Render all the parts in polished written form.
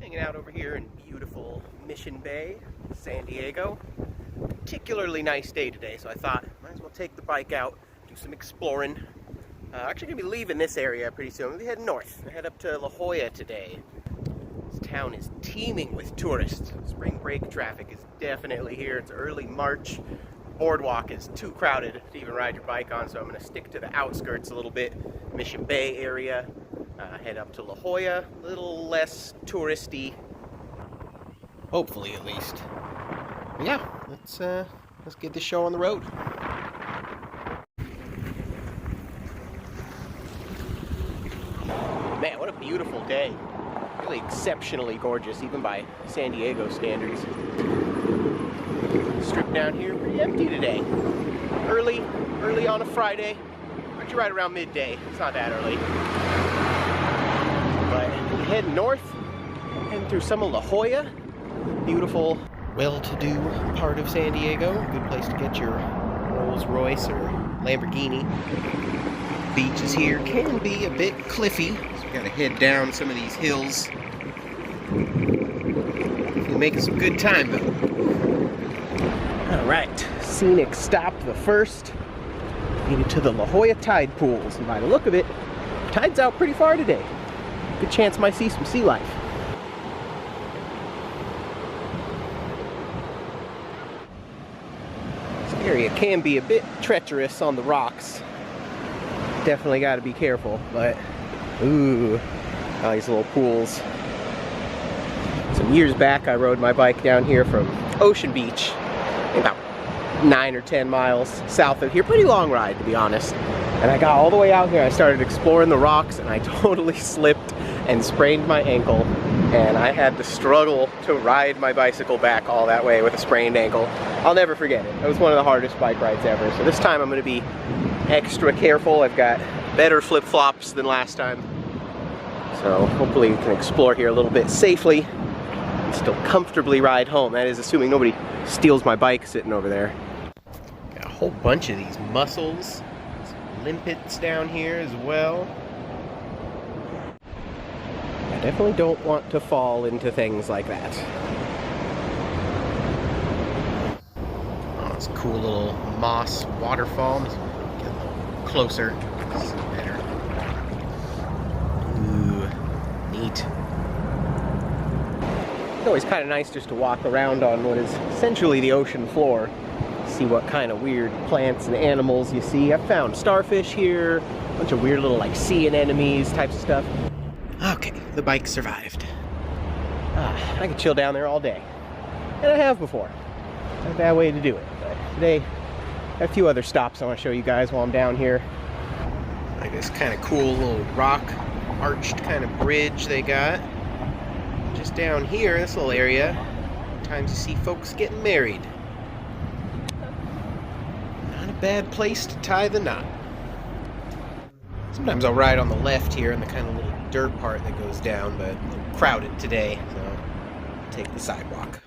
Hanging out over here in beautiful Mission Bay, San Diego. Particularly nice day today, so I thought might as well take the bike out, do some exploring. Actually gonna be leaving this area pretty soon. We'll be heading north. I head up to La Jolla today. This town is teeming with tourists. Spring break traffic is definitely here. It's early March. Boardwalk is too crowded to even ride your bike on, so I'm gonna stick to the outskirts a little bit. Mission Bay area. Head up to La Jolla, a little less touristy. Hopefully, at least. But yeah, let's get this show on the road. Man, what a beautiful day. Really exceptionally gorgeous, even by San Diego standards. Strip down here, pretty empty today. Early on a Friday. Aren't you right around midday? It's not that early. But heading north, heading through some of La Jolla. Beautiful, well-to-do part of San Diego. Good place to get your Rolls Royce or Lamborghini. Beaches here can be a bit cliffy, so we gotta head down some of these hills. We're making some good time though. Alright, scenic stop the first. Needed to the La Jolla tide pools, and by the look of it, tide's out pretty far today. Good chance might see some sea life. This area can be a bit treacherous on the rocks. Definitely got to be careful, but ooh, all these little pools. Some years back I rode my bike down here from Ocean Beach, about 9 or 10 miles south of here. Pretty long ride, to be honest. And I got all the way out here, I started exploring the rocks, and I totally slipped and sprained my ankle, and I had to struggle to ride my bicycle back all that way with a sprained ankle. I'll never forget it. It was one of the hardest bike rides ever. So this time I'm going to be extra careful. I've got better flip-flops than last time. So hopefully we can explore here a little bit safely and still comfortably ride home. That is assuming nobody steals my bike sitting over there. Got a whole bunch of these mussels. Some limpets down here as well. I definitely don't want to fall into things like that. Oh, it's a cool little moss waterfall. Get a little closer. See better. Ooh, neat. It's always kind of nice just to walk around on what is essentially the ocean floor. See what kind of weird plants and animals you see. I've found starfish here, a bunch of weird little like sea anemones types of stuff. Okay, the bike survived. I could chill down there all day. And I have before. Not a bad way to do it. But today, I have a few other stops I want to show you guys while I'm down here. Like this kind of cool little rock arched kind of bridge they got. Just down here, this little area, sometimes you see folks getting married. Not a bad place to tie the knot. Sometimes I'll ride on the left here in the kind of little dirt part that goes down, but a little crowded today, so I'll take the sidewalk.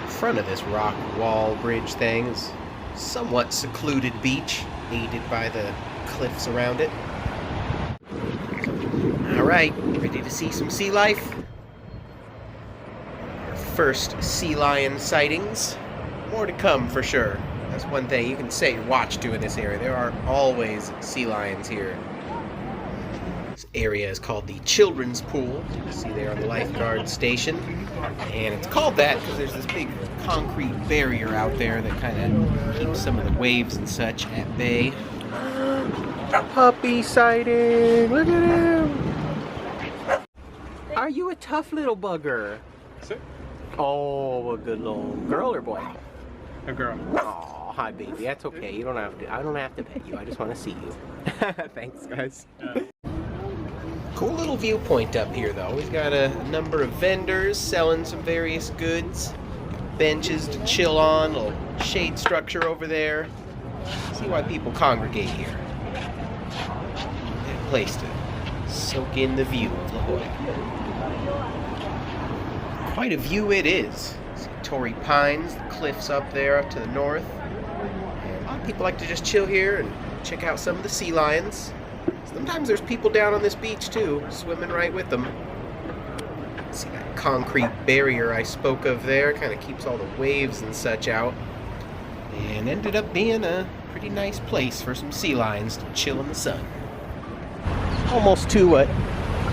In front of this rock wall bridge thing is a somewhat secluded beach, aided by the cliffs around it. Alright, ready to see some sea life? Our first sea lion sightings. More to come for sure. That's one thing you can say watch to in this area. There are always sea lions here. This area is called the Children's Pool. You see there on the lifeguard station. And it's called that because there's this big concrete barrier out there that kind of keeps some of the waves and such at bay. A puppy sighting! Look at him! Are you a tough little bugger? Sir? Oh, a good little girl or boy? A girl. Oh, hi baby. That's okay. You don't have to. I don't have to pet you. I just want to see you. Thanks, guys. Cool little viewpoint up here, though. We've got a number of vendors selling some various goods, benches to chill on, a little shade structure over there. See why people congregate here. Good place to soak in the view of La Jolla. Quite a view it is. See Torrey Pines, the cliffs up there up to the north. And a lot of people like to just chill here and check out some of the sea lions. Sometimes there's people down on this beach too, swimming right with them. See that concrete barrier I spoke of there, kind of keeps all the waves and such out. And ended up being a pretty nice place for some sea lions to chill in the sun. Almost to what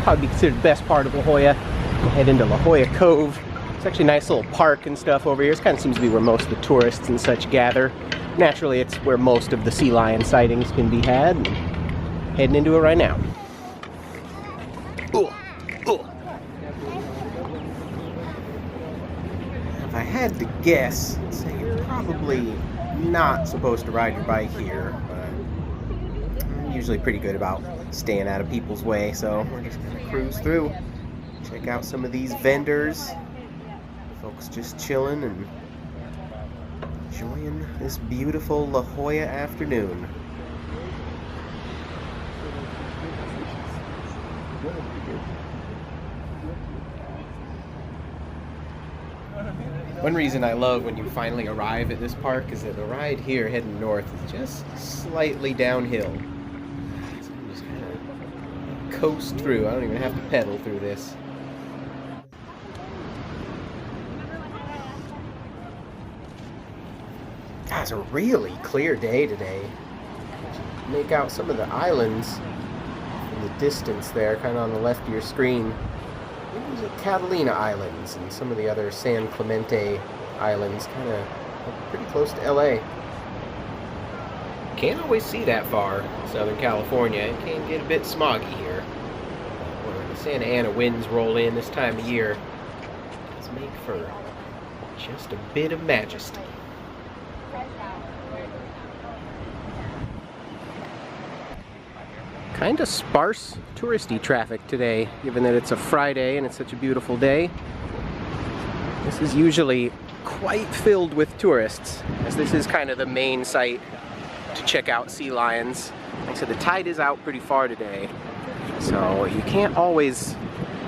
probably be considered the best part of La Jolla. We'll head into La Jolla Cove. It's actually a nice little park and stuff over here. It kind of seems to be where most of the tourists and such gather. Naturally, it's where most of the sea lion sightings can be had. And heading into it right now. Ooh, ooh. If I had to guess, I'd say you're probably not supposed to ride your bike here, but I'm usually pretty good about staying out of people's way, so we're just gonna cruise through, check out some of these vendors, folks just chilling and enjoying this beautiful La Jolla afternoon. One reason I love when you finally arrive at this park is that the ride here heading north is just slightly downhill. So I'm just kind of coast through. I don't even have to pedal through this. God, it's a really clear day today. Make out some of the islands in the distance there, kind of on the left of your screen. These are Catalina Islands and some of the other San Clemente Islands, kind of pretty close to LA. Can't always see that far in Southern California. It can get a bit smoggy here. When the Santa Ana winds roll in this time of year, it does make for just a bit of majesty. Kind of sparse touristy traffic today, given that it's a Friday and it's such a beautiful day. This is usually quite filled with tourists, as this is kind of the main site to check out sea lions. Like I said, the tide is out pretty far today, so you can't always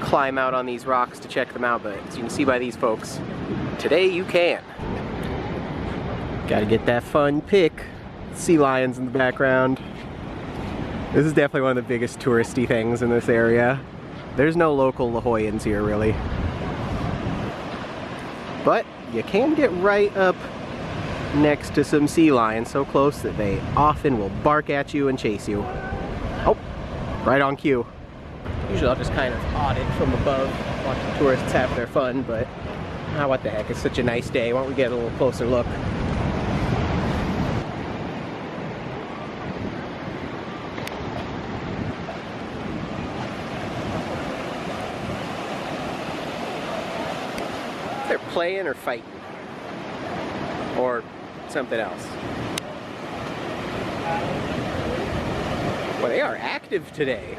climb out on these rocks to check them out, but as you can see by these folks, today you can. Gotta get that fun pic. Sea lions in the background. This is definitely one of the biggest touristy things in this area. There's no local La Jollans here, really. But you can get right up next to some sea lions, so close that they often will bark at you and chase you. Oh, right on cue. Usually I'll just kind of audit from above, watch the tourists have their fun, but what the heck, it's such a nice day. Why don't we get a little closer look? They're playing or fighting, or something else. Well, they are active today.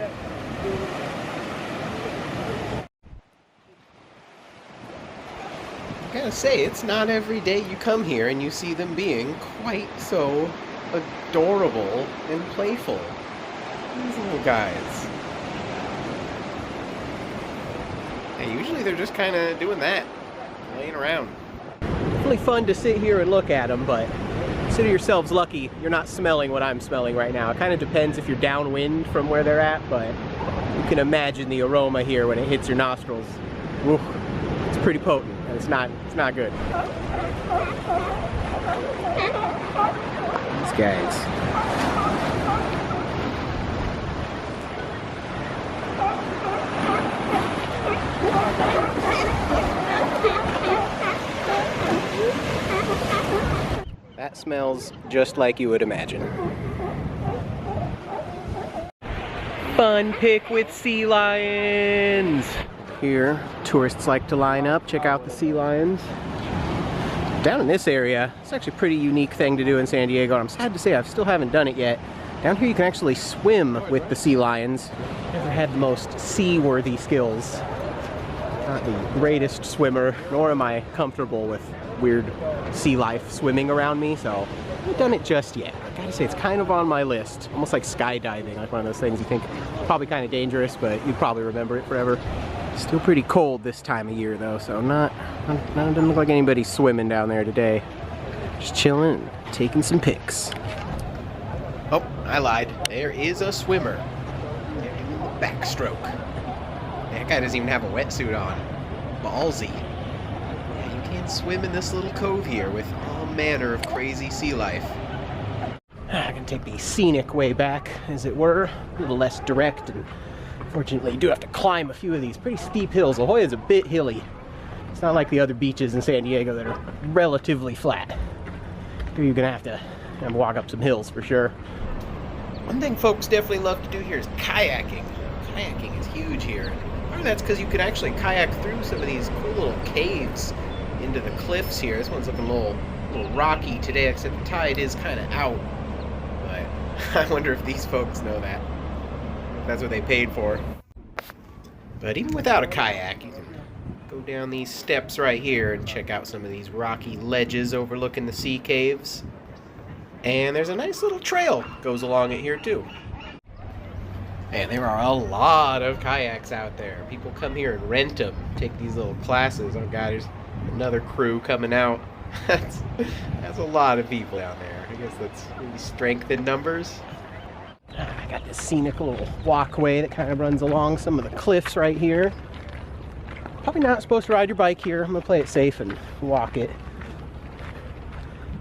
I gotta say, it's not every day you come here and you see them being quite so adorable and playful. These little guys. And usually they're just kind of doing that. Laying around. Really fun to sit here and look at them, but consider yourselves lucky you're not smelling what I'm smelling right now. It kind of depends if you're downwind from where they're at, but you can imagine the aroma here when it hits your nostrils. Woo, it's pretty potent, and it's not good. These guys. That smells just like you would imagine. Fun pic with sea lions! Here, tourists like to line up, check out the sea lions. Down in this area, it's actually a pretty unique thing to do in San Diego, and I'm sad to say I still haven't done it yet. Down here you can actually swim with the sea lions. Never had the most seaworthy skills. Not the greatest swimmer, nor am I comfortable with weird sea life swimming around me, so I haven't done it just yet. I gotta say, it's kind of on my list. Almost like skydiving, like one of those things you think probably kind of dangerous, but you'd probably remember it forever. Still pretty cold this time of year though, so doesn't look like anybody's swimming down there today. Just chilling, taking some pics. Oh, I lied. There is a swimmer. They're doing the backstroke. That guy doesn't even have a wetsuit on. Ballsy. Yeah, you can swim in this little cove here with all manner of crazy sea life. I can take the scenic way back, as it were. A little less direct, and fortunately you do have to climb a few of these pretty steep hills. La Jolla is a bit hilly. It's not like the other beaches in San Diego that are relatively flat. Here you're gonna have to walk up some hills for sure. One thing folks definitely love to do here is kayaking. Kayaking is huge here. Part of that's because you can actually kayak through some of these cool little caves into the cliffs here. This one's looking a little rocky today, except the tide is kind of out. But I wonder if these folks know that. That's what they paid for. But even without a kayak, you can go down these steps right here and check out some of these rocky ledges overlooking the sea caves. And there's a nice little trail that goes along it here too. And there are a lot of kayaks out there. People come here and rent them, take these little classes. Oh god, there's another crew coming out. That's a lot of people down there. I guess that's maybe strength in numbers. I got this scenic little walkway that kind of runs along some of the cliffs right here. Probably not supposed to ride your bike here. I'm gonna play it safe and walk it,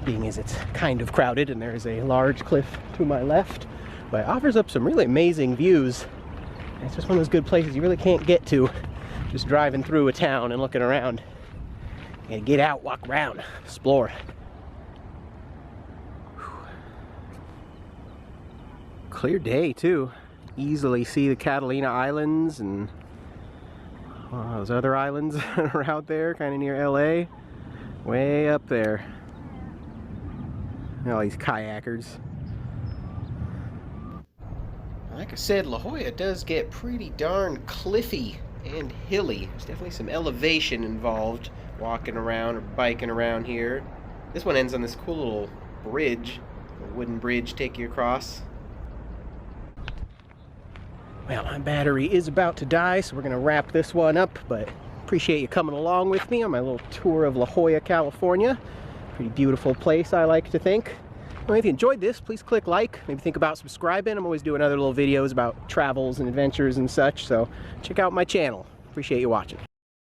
being as it's kind of crowded and there's a large cliff to my left, but it offers up some really amazing views. It's just one of those good places you really can't get to just driving through a town and looking around. You gotta get out, walk around, explore. Clear day too. Easily see the Catalina Islands and those other islands are out there, kind of near LA. Way up there. All these kayakers. Like I said, La Jolla does get pretty darn cliffy and hilly. There's definitely some elevation involved walking around or biking around here. This one ends on this cool little bridge, a wooden bridge take you across. Well, my battery is about to die, so we're going to wrap this one up, but appreciate you coming along with me on my little tour of La Jolla, California. Pretty beautiful place, I like to think. Well, if you enjoyed this, please click like, maybe think about subscribing. I'm always doing other little videos about travels and adventures and such, so check out my channel. Appreciate you watching.